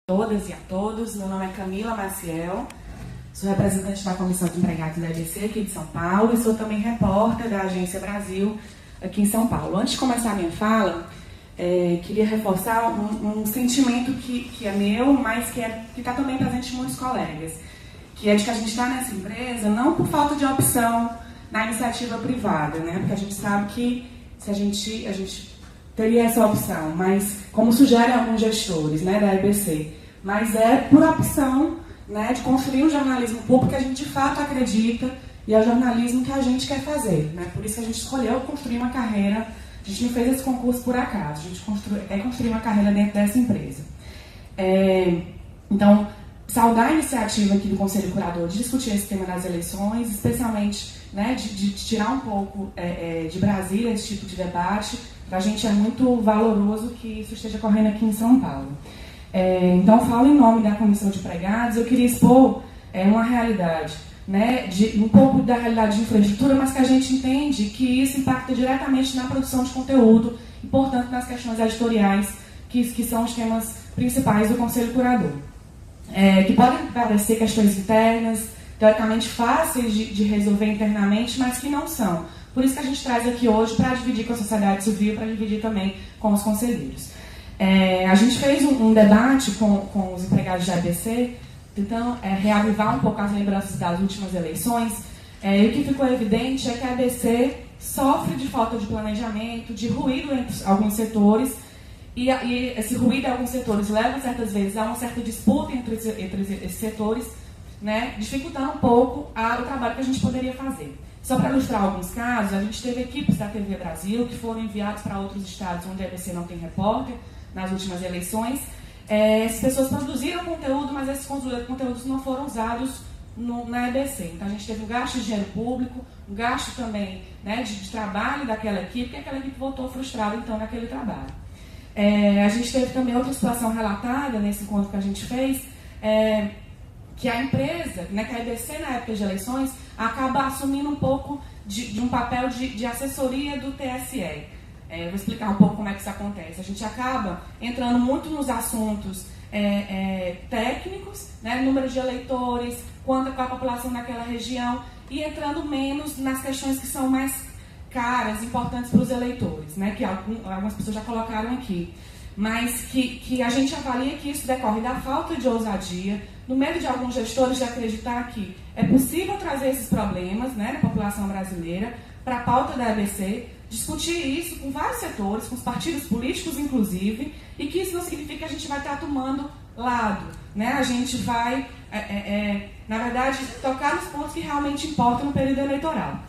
Todas e a todos, meu nome é Camila Maciel, sou representante da Comissão de Empregados da EBC aqui de São Paulo e sou também repórter da Agência Brasil aqui em São Paulo. Antes de começar a minha fala, queria reforçar um sentimento que é meu, mas que está também presente em muitos colegas, que é de que a gente está nessa empresa não por falta de opção na iniciativa privada, né? Porque a gente sabe que se a gente teria essa opção, mas como sugerem alguns gestores, né, da EBC, mas é por opção, né, de construir um jornalismo público que a gente de fato acredita e é o jornalismo que a gente quer fazer, né? Por isso que a gente escolheu construir uma carreira. A gente não fez esse concurso por acaso, a gente quer construir uma carreira dentro dessa empresa. Então, saudar a iniciativa aqui do Conselho Curador de discutir esse tema das eleições, especialmente, né, de tirar um pouco de Brasília esse tipo de debate. Para a gente é muito valoroso que isso esteja correndo aqui em São Paulo. Então, falo em nome da Comissão de Empregados. Eu queria expor uma realidade, né, um pouco da realidade de infraestrutura, mas que a gente entende que isso impacta diretamente na produção de conteúdo e, portanto, nas questões editoriais, que são os temas principais do Conselho Curador. Que podem parecer questões internas, teoricamente fáceis de resolver internamente, mas que não são. Por isso que a gente traz aqui hoje para dividir com a sociedade civil, para dividir também com os conselheiros. A gente fez um debate com os empregados da EBC, tentando reavivar um pouco as lembranças das últimas eleições, e o que ficou evidente é que a EBC sofre de falta de planejamento, de ruído entre alguns setores, e esse ruído em alguns setores leva, certas vezes, a uma certa disputa entre esses setores, né, dificultando um pouco o trabalho que a gente poderia fazer. Só para ilustrar alguns casos, a gente teve equipes da TV Brasil que foram enviadas para outros estados onde a EBC não tem repórter, nas últimas eleições. Essas pessoas produziram conteúdo, mas esses conteúdos não foram usados na EBC. Então a gente teve um gasto de dinheiro público, um gasto também, né, de trabalho daquela equipe, que aquela equipe voltou frustrada então naquele trabalho. A gente teve também outra situação relatada nesse encontro que a gente fez, que a empresa, né, que a EBC na época de eleições, acaba assumindo um pouco de um papel de assessoria do TSE. Vou explicar um pouco como é que isso acontece. A gente acaba entrando muito nos assuntos técnicos, né, número de eleitores, quanto a população naquela região, e entrando menos nas questões que são mais caras, importantes para os eleitores, né, que algumas pessoas já colocaram aqui. Mas que a gente avalia que isso decorre da falta de ousadia, no meio de alguns gestores de acreditar que é possível trazer esses problemas, né, na população brasileira para a pauta da EBC, discutir isso com vários setores, com os partidos políticos inclusive, e que isso não significa que a gente vai estar tomando lado, né? A gente vai, na verdade, tocar nos pontos que realmente importam no período eleitoral.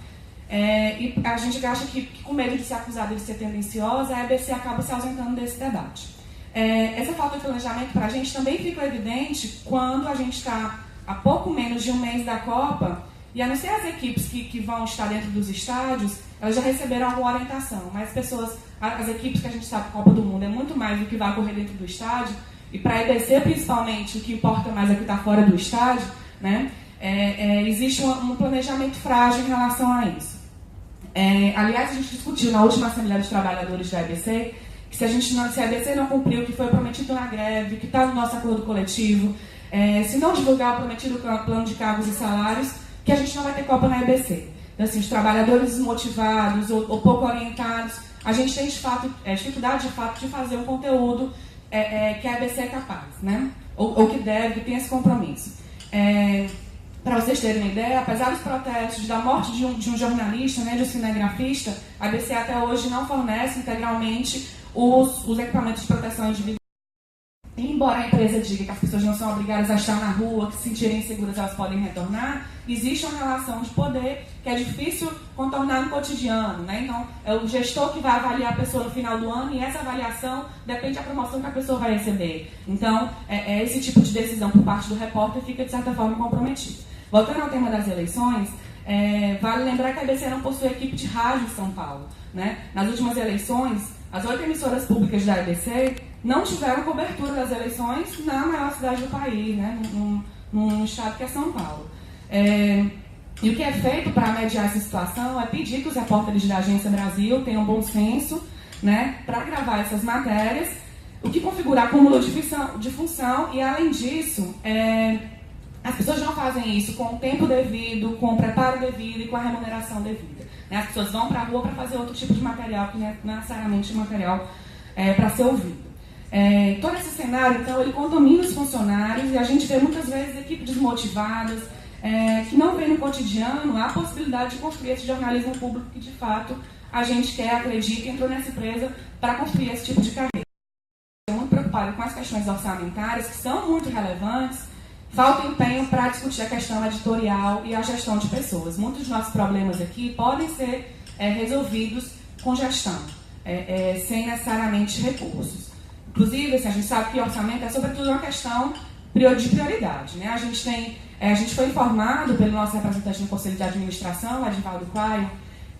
E a gente acha que com medo de ser acusada de ser tendenciosa, a EBC acaba se ausentando desse debate. Essa falta de planejamento para a gente também fica evidente quando a gente está a pouco menos de um mês da Copa, e a não ser as equipes que vão estar dentro dos estádios, elas já receberam alguma orientação, mas as equipes que a gente sabe que a Copa do Mundo é muito mais do que vai ocorrer dentro do estádio, e para a EBC principalmente, o que importa mais é o que está fora do estádio, né? Existe um planejamento frágil em relação a isso. Aliás, a gente discutiu na última Assembleia dos Trabalhadores da EBC que se a EBC não cumpriu o que foi prometido na greve, que está no nosso acordo coletivo, se não divulgar o prometido plano de cargos e salários, que a gente não vai ter Copa na EBC. Então, assim, os trabalhadores desmotivados ou pouco orientados, a gente tem dificuldade de fato de fazer um conteúdo que a EBC é capaz, né? Ou que deve, que tem esse compromisso. Para vocês terem uma ideia, apesar dos protestos, da morte de um jornalista, né, de um cinegrafista, a EBC até hoje não fornece integralmente os equipamentos de proteção individual. Embora a empresa diga que as pessoas não são obrigadas a estar na rua, que se sentirem inseguras elas podem retornar, existe uma relação de poder que é difícil contornar no cotidiano, né? Então, é o gestor que vai avaliar a pessoa no final do ano e essa avaliação depende da promoção que a pessoa vai receber. Então, esse tipo de decisão por parte do repórter fica, de certa forma, comprometido. Voltando ao tema das eleições, vale lembrar que a EBC não possui equipe de rádio em São Paulo, né? Nas últimas eleições, as 8 emissoras públicas da EBC não tiveram cobertura das eleições na maior cidade do país, né? Num estado que é São Paulo. E o que é feito para mediar essa situação é pedir que os repórteres da Agência Brasil tenham bom senso, né, para gravar essas matérias, o que configura acúmulo de função e, além disso, as pessoas não fazem isso com o tempo devido, com o preparo devido e com a remuneração devida. Né? As pessoas vão para a rua para fazer outro tipo de material, que não é necessariamente material para ser ouvido. Todo esse cenário, então, ele contamina os funcionários e a gente vê muitas vezes equipes desmotivadas, que não vê no cotidiano a possibilidade de construir esse jornalismo público que, de fato, a gente quer, acredita e entrou nessa empresa para construir esse tipo de carreira. Estou muito preocupada com as questões orçamentárias, que são muito relevantes. Falta empenho para discutir a questão editorial e a gestão de pessoas. Muitos dos nossos problemas aqui podem ser resolvidos com gestão, sem necessariamente recursos. Inclusive, a gente sabe que orçamento é, sobretudo, uma questão de prioridade. Né? A gente foi informado pelo nosso representante no Conselho de Administração, o Edivaldo Caio,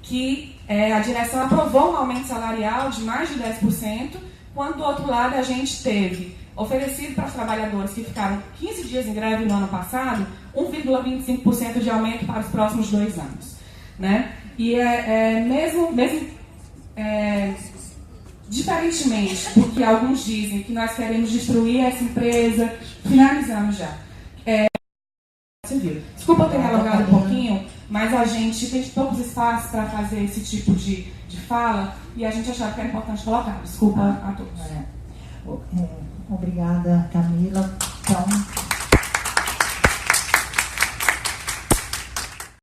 que a direção aprovou um aumento salarial de mais de 10%, quando, do outro lado, a gente teve oferecido para os trabalhadores que ficaram 15 dias em greve no ano passado, 1,25% de aumento para os próximos 2 anos. Né? E mesmo diferentemente do que alguns dizem, que nós queremos destruir essa empresa, finalizamos já. Desculpa eu ter me alongado um pouquinho, mas a gente tem poucos espaços para fazer esse tipo de fala e a gente achava que era importante colocar. Desculpa a todos. Obrigada, Camila. Então,